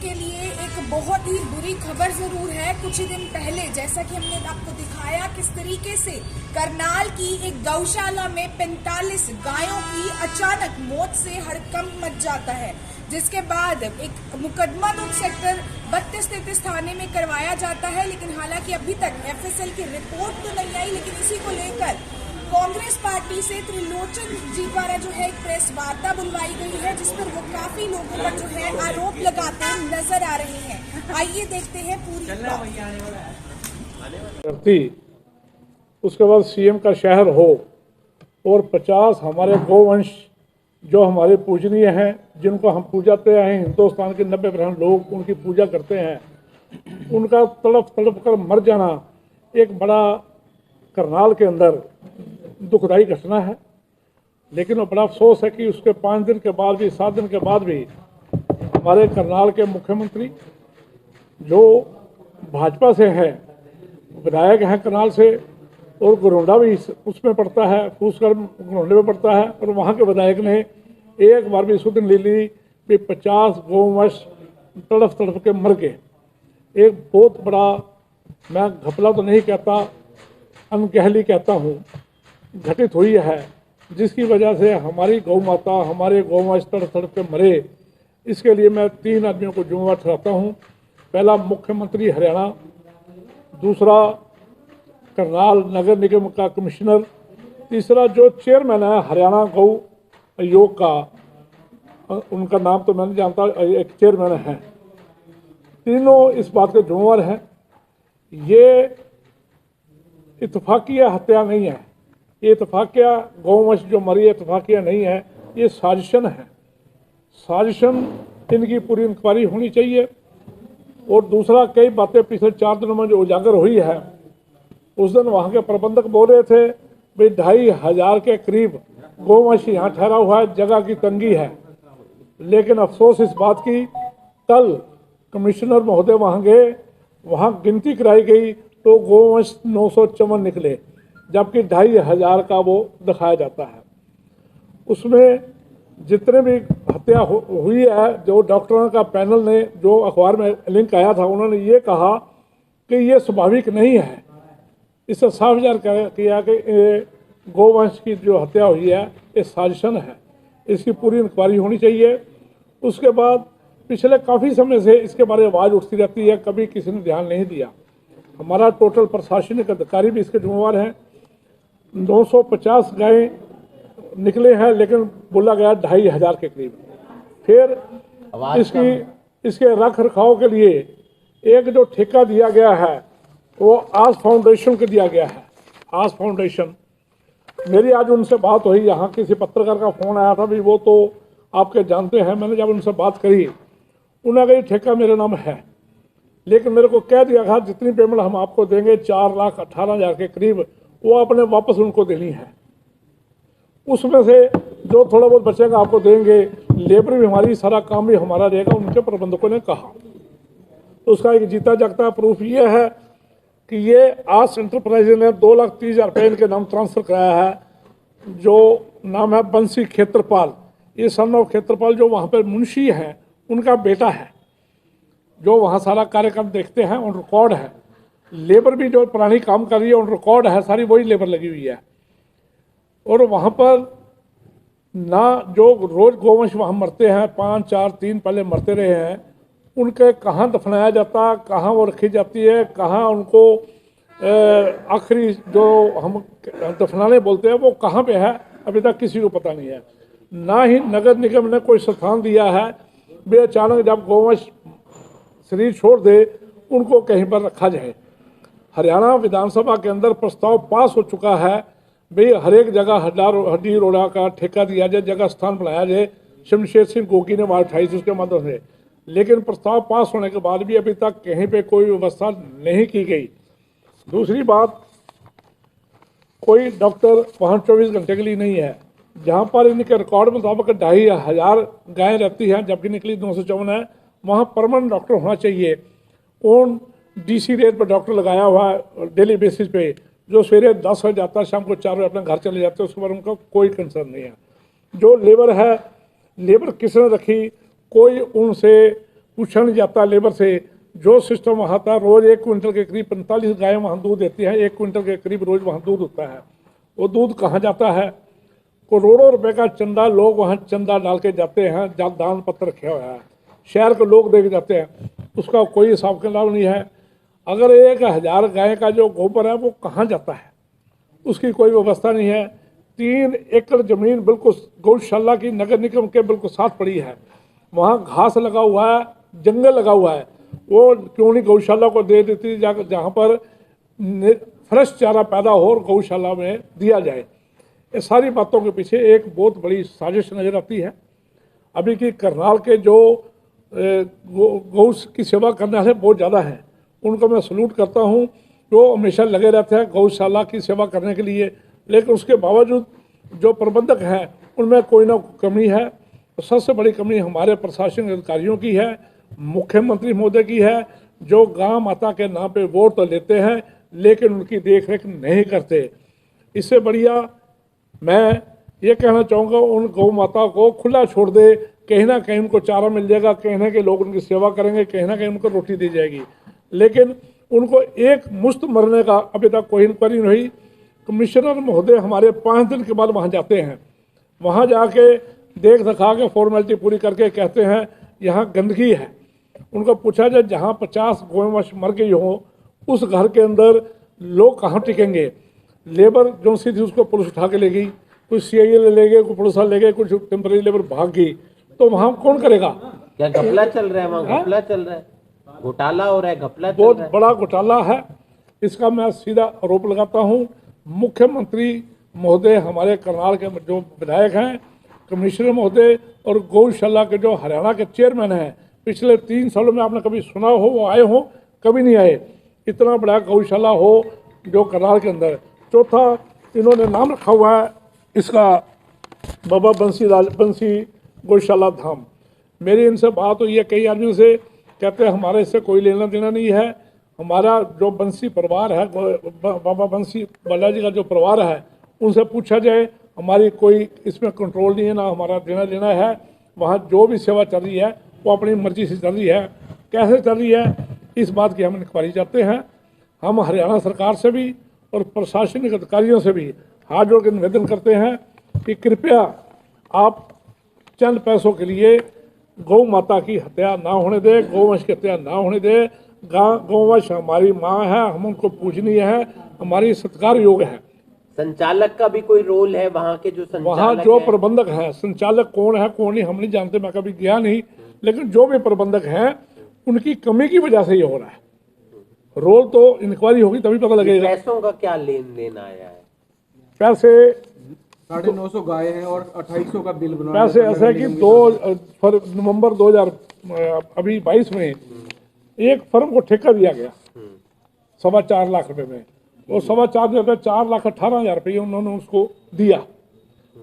के लिए एक बहुत ही बुरी खबर जरूर है। कुछ ही दिन पहले जैसा कि हमने आपको दिखाया किस तरीके से करनाल की एक गौशाला में 45 गायों की अचानक मौत से हड़कंप मच जाता है, जिसके बाद एक मुकदमा तो सेक्टर 32-33 थाने में करवाया जाता है। लेकिन हालांकि अभी तक एफएसएल की रिपोर्ट तो नहीं आई, लेकिन इसी को लेकर कांग्रेस पार्टी से त्रिलोचन जी द्वारा जो है एक प्रेस वार्ता बुलवाई गई है, जिस पर वो काफी लोगों पर जो है आरोप लगाते नजर आ रहे हैं। आइए देखते हैं पूरी करती। उसके बाद सीएम का शहर हो और 50 हमारे गोवंश जो हमारे पूजनीय हैं, जिनको हम पूजाते हैं, हिंदुस्तान के 90% लोग उनकी पूजा करते हैं, उनका तड़प तड़प कर मर जाना एक बड़ा करनाल के अंदर दुखदाई घटना है। लेकिन बड़ा अफसोस है कि उसके 5 दिन के बाद भी 7 दिन के बाद भी हमारे करनाल के मुख्यमंत्री जो भाजपा से हैं, विधायक हैं करनाल से, और गरोंडा भी उसमें पड़ता है, फूसकर गरोंडे में पड़ता है, और वहाँ के विधायक ने एक बार भी सुध ले ली कि 50 गौवंश तड़फ तड़फ के मर गए। एक बहुत बड़ा, मैं घपला तो नहीं कहता, अनकहली कहता हूँ, घटित हुई है, जिसकी वजह से हमारी गौ माता, हमारे गौवंश तड़प तड़प के मरे। इसके लिए मैं 3 आदमियों को जिम्मेवार ठहराता हूँ। पहला मुख्यमंत्री हरियाणा, दूसरा करनाल नगर निगम का कमिश्नर, तीसरा जो चेयरमैन है हरियाणा गौ आयोग का, उनका नाम तो मैं नहीं जानता, एक चेयरमैन है। तीनों इस बात के जिम्मेवार हैं। ये इत्तफाकिया हत्या नहीं है, ये इत्तफाकिया गौवंश जो मरी इत्तफाकिया नहीं है, ये साजिशन है। साजिशन, इनकी पूरी इंक्वायरी होनी चाहिए। और दूसरा, कई बातें पिछले 4 दिनों में जो उजागर हुई है, उस दिन वहाँ के प्रबंधक बोल रहे थे भाई 2500 के करीब गौवंश यहाँ ठहरा हुआ है, जगह की तंगी है। लेकिन अफसोस इस बात की, कल कमिश्नर महोदय वहाँ गए, वहाँ गिनती कराई गई तो गौवंश 954 निकले, जबकि 2500 का वो दिखाया जाता है। उसमें जितने भी हत्या हुई है, जो डॉक्टरों का पैनल ने, जो अखबार में लिंक आया था, उन्होंने ये कहा कि ये स्वाभाविक नहीं है। इससे साफ जाहिर किया कि गौवंश की जो हत्या हुई है ये साजिशन है, इसकी पूरी इंक्वायरी होनी चाहिए। उसके बाद पिछले काफ़ी समय से इसके बारे में आवाज़ उठती रहती है, कभी किसी ने ध्यान नहीं दिया। हमारा टोटल प्रशासनिक अधिकारी भी इसके जिम्मेवार हैं। 950 गायें निकले हैं, लेकिन बोला गया 2500 के करीब। फिर इसके रख रखाव के लिए एक जो ठेका दिया गया है वो आस फाउंडेशन को दिया गया है। आस फाउंडेशन, मेरी आज उनसे बात हुई, यहाँ किसी पत्रकार का फ़ोन आया था भी, वो तो आपके जानते हैं। मैंने जब उनसे बात करी, उन्होंने कहा ठेका मेरे नाम है, लेकिन मेरे को कह दिया था जितनी पेमेंट हम आपको देंगे 4,18,000 के करीब, वो आपने वापस उनको देनी है। उसमें से जो थोड़ा बहुत बचेगा आपको देंगे, लेबर भी हमारी, सारा काम भी हमारा रहेगा, उनके प्रबंधकों ने कहा। तो उसका एक जीता जागता प्रूफ ये है कि ये आस एंटरप्राइज ने 2,30,000 रुपये इनके नाम ट्रांसफ़र कराया है, जो नाम है बंसी खेत्रपाल। ये सन ऑफ खेत्रपाल जो वहाँ पर मुंशी हैं, उनका बेटा है, जो वहाँ सारा कार्यक्रम देखते हैं, ऑन रिकॉर्ड है। लेबर भी जो पुरानी काम कर रही है ऑन रिकॉर्ड है, सारी वही लेबर लगी हुई है। और वहाँ पर ना जो रोज़ गौवंश वहाँ मरते हैं, 5, 4, 3 पहले मरते रहे हैं, उनके कहाँ दफनाया जाता, कहाँ वो रखी जाती है, कहाँ उनको आखिरी जो हम दफनाने बोलते हैं वो कहाँ पे है, अभी तक किसी को पता नहीं है। ना ही नगर निगम ने कोई स्थान दिया है भी अचानक जब गौवंश शरीर छोड़ दे उनको कहीं पर रखा जाए। हरियाणा विधानसभा के अंदर प्रस्ताव पास हो चुका है भाई हर एक जगह हड्डी रोड़ा का ठेका दिया जाए, जगह स्थान बनाया जाए। शमशेर सिंह गोगी ने आवाज़ उठाई थी उसके माध्यम से, लेकिन प्रस्ताव पास होने के बाद भी अभी तक कहीं पे कोई व्यवस्था नहीं की गई। दूसरी बात, कोई डॉक्टर वहाँ 24 घंटे के लिए नहीं है। जहाँ पर इनके रिकॉर्ड मुताबिक 2500 गायें रहती हैं, जबकि निकली 254 है, वहाँ परमानेंट डॉक्टर होना चाहिए। कौन डीसी रेट पर डॉक्टर लगाया हुआ है डेली बेसिस पे, जो सवेरे 10 बजे जाता है, शाम को 4 बजे अपने घर चले जाते हैं, उसके बाद उनका कोई कंसर्न नहीं है। जो लेबर है, लेबर किसने रखी, कोई उनसे पूछा नहीं जाता लेबर से। जो सिस्टम वहाँ था, रोज 1 क्विंटल के करीब 45 गायें वहाँ दूध देती हैं, 1 क्विंटल के करीब रोज वहाँ दूध होता है। वो दूध कहाँ जाता है? करोड़ों रुपए का चंदा लोग वहाँ चंदा डाल के जाते हैं, दान पत्र रखे हुआ है, शहर के लोग दे के जाते हैं, उसका कोई हिसाब किताब नहीं है। अगर 1000 गाय का जो गोबर है वो कहाँ जाता है, उसकी कोई व्यवस्था नहीं है। 3 एकड़ जमीन बिल्कुल गौशाला की नगर निगम के बिल्कुल साथ पड़ी है, वहाँ घास लगा हुआ है, जंगल लगा हुआ है, वो क्यों नहीं गौशाला को दे देती जहाँ पर फ्रेश चारा पैदा हो और गौशाला में दिया जाए। ये सारी बातों के पीछे एक बहुत बड़ी साजिश नजर आती है। अभी की करनाल के जो गौ की सेवा करने वाले बहुत ज़्यादा हैं, उनको मैं सल्यूट करता हूँ, जो हमेशा लगे रहते हैं गौशाला की सेवा करने के लिए, लेकिन उसके बावजूद जो प्रबंधक हैं उनमें कोई ना कमी है। सबसे बड़ी कमी हमारे प्रशासनिक अधिकारियों की है, मुख्यमंत्री महोदय की है, जो गांव माता के नाम पे वोट तो लेते हैं लेकिन उनकी देखरेख नहीं करते। इससे बढ़िया मैं ये कहना चाहूँगा, उन गौ माता को खुला छोड़ दे, कहीं ना कहीं उनको चारा मिल जाएगा, कहीं ना कहीं लोग उनकी सेवा करेंगे, कहीं ना कहीं उनको रोटी दी जाएगी, लेकिन उनको एक मुश्त मरने का अभी तक कोई इंक्वायरी नहीं हुई। कमिश्नर महोदय हमारे 5 दिन के बाद वहाँ जाते हैं, वहाँ जाके देख दिखा के फॉर्मेलिटी पूरी करके कहते हैं यहाँ गंदगी है। उनको पूछा जाए जहाँ 50 गौवंश मर गई हो उस घर के अंदर लोग कहाँ टिकेंगे? लेबर जो सी थी उसको पुलिस उठा के ले गई, कुछ CIA ले गए, कुछ पुलिस ले गए, कुछ टेम्पररी लेबर भाग गई, तो वहाँ कौन करेगा? क्या घपला चल रहा है वहाँ? घपला चल रहा है, घोटाला हो रहा है, घपला चल बहुत रहा है। बड़ा घोटाला है। इसका मैं सीधा आरोप लगाता हूँ। मुख्यमंत्री महोदय, हमारे करनाल के जो विधायक हैं, कमिश्नर महोदय और गौशाला के जो हरियाणा के चेयरमैन हैं, पिछले 3 सालों में आपने कभी सुना हो वो आए हो? कभी नहीं आए। इतना बड़ा गौशाला हो जो करनाल के अंदर। चौथा, इन्होंने नाम रखा हुआ है इसका बाबा बंसी गौशाला धाम। मेरी इनसे बात हुई है कई आदमियों से, कहते हैं हमारे इससे कोई लेना देना नहीं है। हमारा जो बंसी परिवार है, बाबा बंसी बालाजी का जो परिवार है, उनसे पूछा जाए, हमारी कोई इसमें कंट्रोल नहीं है, ना हमारा देना लेना है। वहाँ जो भी सेवा चल रही है वो अपनी मर्जी से चल रही है। कैसे चल रही है इस बात की हम इंक्वायरी चाहते हैं। हम हरियाणा सरकार से भी और प्रशासनिक अधिकारियों से भी हाथ जोड़ के निवेदन करते हैं कि कृपया आप चंद पैसों के लिए गौ माता की हत्या ना होने दे, गौवंश की हत्या ना होने दे। गौवंश हमारी माँ है, हम उनको पूजनीय है, हमारी सत्कार योग्य है। संचालक का भी कोई रोल है वहाँ के? जो संचालक वहाँ जो प्रबंधक हैं, संचालक कौन है कौन नहीं हम नहीं जानते, मैं कभी गया नहीं, लेकिन जो भी प्रबंधक हैं उनकी कमी की वजह से ये हो रहा है। रोल तो इंक्वायरी होगी तभी पता लगेगा। पैसों का क्या लेन देन आया है? पैसे 950 गाय हैं और 2800 का बिल बना। पैसे ऐसा है कि 2 नवंबर 2022 में एक फर्म को ठेका दिया गया 4.25 लाख रुपए में, और 4,18,000 रुपये उन्होंने उसको दिया।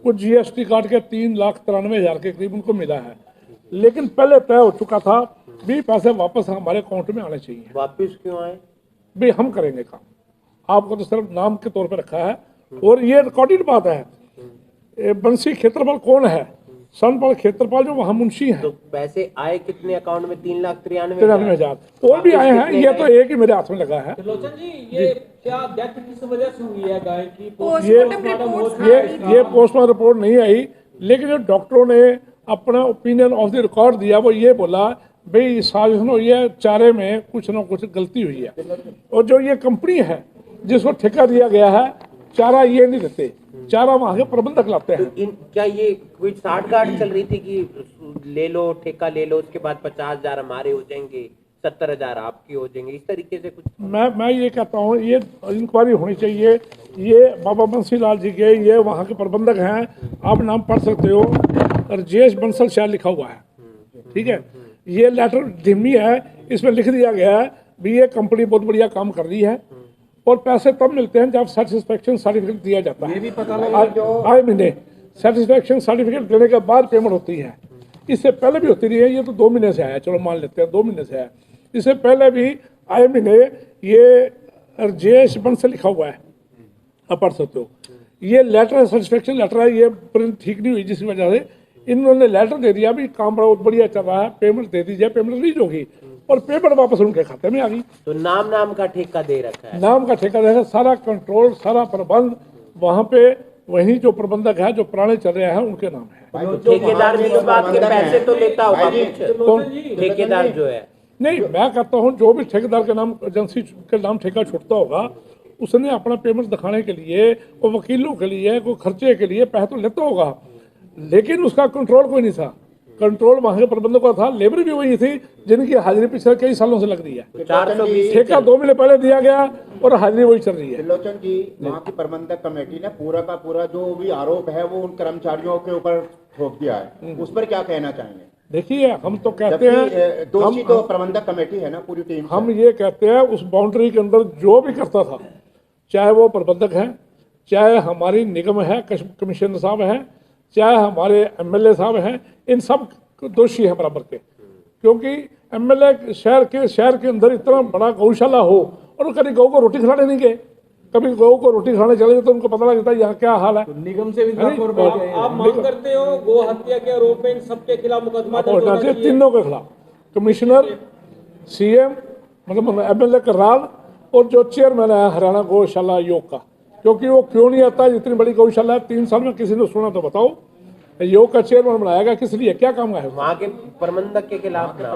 कुछ GST काट के 3,93,000 के करीब उनको मिला है, लेकिन पहले तय हो चुका था भी पैसे वापस हमारे अकाउंट में आने चाहिए। वापस क्यों आए? भी हम करेंगे काम, आपको तो सिर्फ नाम के तौर पे रखा है। और ये रिकॉर्डेड बात है। बंसी क्षेत्रपाल कौन है? सनपाल क्षेत्रपाल जो वहाँ मुंशी है। तो पैसे आए कितने अकाउंट में? 3,93,000 और भी आए हैं, ये तो एक ही मेरे हाथ में लगा है। त्रिलोचन जी, ये क्या डेथ किस वजह से हुई है गाय की? पोस्टमार्टम रिपोर्ट ये पोस्टमार्टम रिपोर्ट नहीं आई, लेकिन जो डॉक्टरों ने अपना ओपिनियन ऑफ द रिकॉर्ड दिया वो ये बोला भाई साजिश हुई है, चारे में कुछ ना कुछ गलती हुई है। और जो ये कंपनी है जिसको ठेका दिया गया है, चारा ये नहीं देते, चारा वहाँ के प्रबंधक लाते हैं। तो क्या ये कोई साठगांठ चल रही थी कि ले लो ठेका ले लो, उसके बाद 50,000 हमारे हो जाएंगे, 70,000 आपकी हो जाएंगे, इस तरीके से कुछ? मैं ये कहता हूँ ये इंक्वायरी होनी चाहिए। ये बाबा बंसी लाल जी के ये वहाँ के प्रबंधक हैं, आप नाम पढ़ सकते हो, राजेश बंसल शायद लिखा हुआ है, ठीक है। ये लेटर धिम्मी है, इसमें लिख दिया गया है भी ये कंपनी बहुत बढ़िया काम कर रही है और पैसे तब मिलते हैं जब सेटिस्फेक्शन सर्टिफिकेट दिया जाता है। ये भी पता लगा आए महीने सेटिस्फेक्शन सर्टिफिकेट देने के बाद पेमेंट होती है। इससे पहले भी होती रही है, ये तो 2 महीने से आया, चलो मान लेते हैं 2 महीने से आया। इससे पहले भी आए महीने ये राजेश बंसल लिखा हुआ है, आप पढ़ सकते हो। ये लेटर सेटिस्फेक्शन लेटर है, ये प्रिंट ठीक नहीं हुई जिस वजह से इन्होंने लेटर दे दिया भी काम बहुत बढ़िया चल रहा है, पेमेंट दे दीजिए, पेमेंट रिलीज होगी और पेमेंट वापस उनके खाते में आ गई। तो नाम का ठेका दे रखा है। नाम का ठेका है, सारा कंट्रोल सारा प्रबंध वहाँ पे वही जो प्रबंधक है जो पुराने चल रहे हैं उनके नाम है। ठेकेदार भी इस बात के पैसे तो लेता होगा कुछ, कौन? ठेकेदार जो है। नहीं, मैं कहता हूँ जो भी ठेकेदार के नाम एजेंसी के नाम ठेका छूटता होगा उसने अपना पेमेंट दिखाने के लिए और वकीलों के लिए कोई खर्चे के लिए पैसे तो लेता होगा, लेकिन उसका कंट्रोल कोई नहीं था। कंट्रोल वहाँ के प्रबंधकों का था, लेबर भी वही थी जिनकी हाजिरी पिछले कई सालों से लग रही है। 420 ठेका 2 महीने पहले दिया गया और हाजिरी वही चल रही है। त्रिलोचन जी, वहाँ की प्रबंधक कमेटी ने पूरा का पूरा जो भी आरोप है वो उन कर्मचारियों के ऊपर थोप दिया है, उस पर क्या कहना चाहेंगे? देखिए, हम तो कहते हैं दोषी तो प्रबंधक कमेटी है ना पूरी टीम। हम ये कहते हैं उस बाउंड्री के अंदर जो भी करता था, चाहे वो प्रबंधक है, चाहे हमारी निगम है, कमिश्नर साहब है, चाहे हमारे एमएलए साहब हैं, इन सब दोषी हैं बराबर के। क्योंकि एमएलए शहर के अंदर इतना बड़ा गौशाला हो और कभी गौ को रोटी खिलाने नहीं गए, कभी गौ को रोटी खिलाने चले गए तो उनको पता लगता है यहाँ क्या हाल है। निगम से भी आप मांग करते हो गो हत्या के आरोप में इन सबके खिलाफ मुकदमा दर्ज होना चाहिए। तीनों के खिलाफ, कमिश्नर, सीएम, मतलब एमएलए करनाल और जो चेयरमैन है हरियाणा गौशाला योग का, क्योंकि वो क्यों नहीं आता, इतनी बड़ी गौशाला है, 3 साल में किसी ने सुना तो बताओ। योग का चेयरमैन बनाया गया किस लिए, क्या काम है वहाँ के प्रबंधक के खिलाफ ना।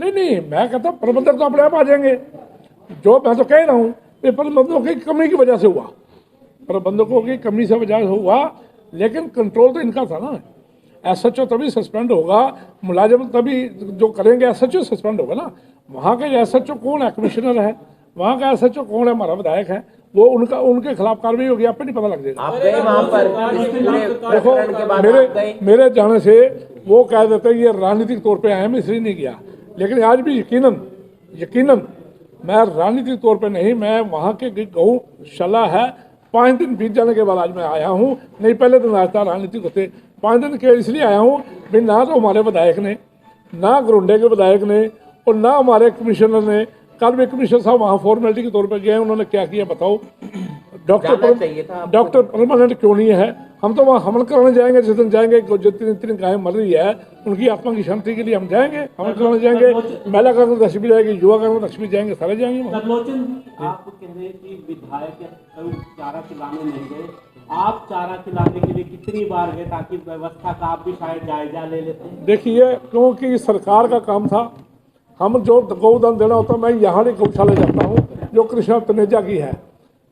नहीं, मैं कहता प्रबंधक तो अपने आप आ जाएंगे। जो मैं तो कह रहा हूँ ये प्रबंधकों की कमी की वजह से हुआ, प्रबंधकों की कमी से वजह से हुआ, लेकिन कंट्रोल तो इनका था ना। एसएचओ तभी सस्पेंड होगा, मुलाजिम तभी जो करेंगे, एसएचओ सस्पेंड होगा ना। वहाँ के एसएचओ कौन है? कमिश्नर है। वहाँ का एसएचओ कौन है? हमारा विधायक है। वो उनके खिलाफ कार्रवाई होगी, आप पे नहीं पता लग जाएगा। आप गए वहाँ पर देखो, मेरे जाने से वो कह देते ये राजनीतिक तौर पे आए, मैं इसलिए नहीं गया। लेकिन आज भी यकीनन मैं राजनीतिक तौर पे नहीं, मैं वहाँ के गौशाला है, 5 दिन बीत जाने के बाद आज मैं आया हूँ। नहीं, पहले दिन आज था राजनीतिक होते, 5 दिन के इसलिए आया हूँ भी ना तो हमारे विधायक ने, ना गरुंडे के विधायक ने और ना हमारे कमिश्नर ने। कल भी कमिश्नर साहब वहाँ फॉर्मेलिटी के तौर पर गए, उन्होंने क्या किया बताओ? डॉक्टर परमानेंट क्यों नहीं है? हम तो वहाँ हमल कराने जाएंगे, जिस दिन जाएंगे जितनी गायें मर रही है उनकी आत्मा की शांति के लिए हम जाएंगे, हमल कराने जाएंगे। महिला कांग्रेस अध्यक्ष भी जाएगी, युवा कांग्रेस अध्यक्ष भी जाएंगे, सारे जाएंगे। आप कह रहे हैं कि विधायक चारा खिलाने नहीं गए, आप चारा खिलाने के लिए कितनी बार गए ताकि व्यवस्था का आप भी शायद जायजा ले लेते? देखिए, क्योंकि सरकार का काम था, हम जो गौदान देना होता, मैं यहाँ नहीं गौशाला जाता हूँ जो कृष्णा तनेजा की है।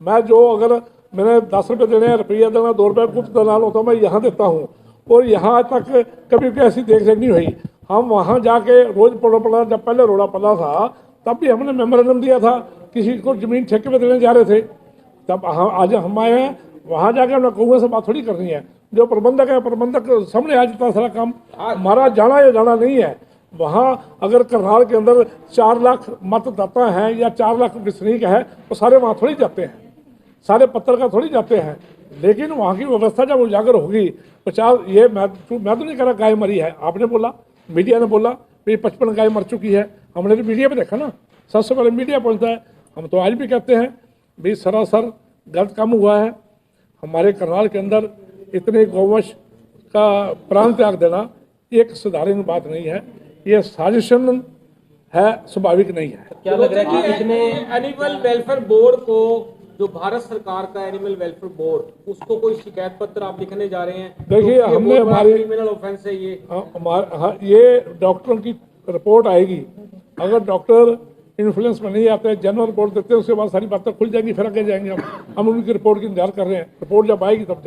मैं जो अगर मैंने 10 रुपये देने हैं, रुपया देना, 2 रुपये गुप्त दलाल होता, मैं यहाँ देता हूँ। और यहाँ तक कभी कोई ऐसी देख रेख नहीं हुई। हम वहाँ जाके रोज पड़ा, जब पहले रोड़ा पड़ा था तब भी हमने मेमोरेंडम दिया था, किसी को जमीन ठेके पे देने जा रहे थे, तब आज हम आए हैं। वहाँ जाके हमने कौआ से बात थोड़ी करनी है। जो प्रबंधक है, प्रबंधक सामने आ जाता सारा काम, हमारा जाना या जाना नहीं है। वहाँ अगर करनाल के अंदर 4 लाख मतदाता हैं या 4 लाख वसनीक है तो सारे वहाँ थोड़ी जाते हैं, सारे पत्रकार थोड़ी जाते हैं। लेकिन वहाँ की व्यवस्था जब उजागर होगी, 50 ये मैं तो नहीं कह रहा गाय मरी है, आपने बोला, मीडिया ने बोला भाई 55 गाय मर चुकी है, हमने तो मीडिया पे देखा ना, सबसे पहले मीडिया पहुँचता है। हम तो आज भी कहते हैं भाई सरासर गलत काम हुआ है। हमारे करनाल के अंदर इतने गौवंश का प्राण त्याग देना एक साधारण बात नहीं है, ये साजिशन है, स्वाभाविक नहीं है। क्या लग रहा है कि इतने एनिमल वेलफेयर बोर्ड को, जो भारत सरकार का एनिमल वेलफेयर बोर्ड, उसको कोई शिकायत पत्र आप लिखने जा रहे हैं? देखिए, हमने हमारी क्रिमिनल ऑफेंस है ये। ये डॉक्टरों की रिपोर्ट आएगी। अगर डॉक्टर इन्फ्लुएंस में नहीं आते, जनरल रिपोर्ट देते हैं, उसके बाद सारी बातें खुल जाएंगी, फिर आगे जाएंगे। हम उनकी रिपोर्ट की इंतजार कर रहे हैं। रिपोर्ट जब आएगी तब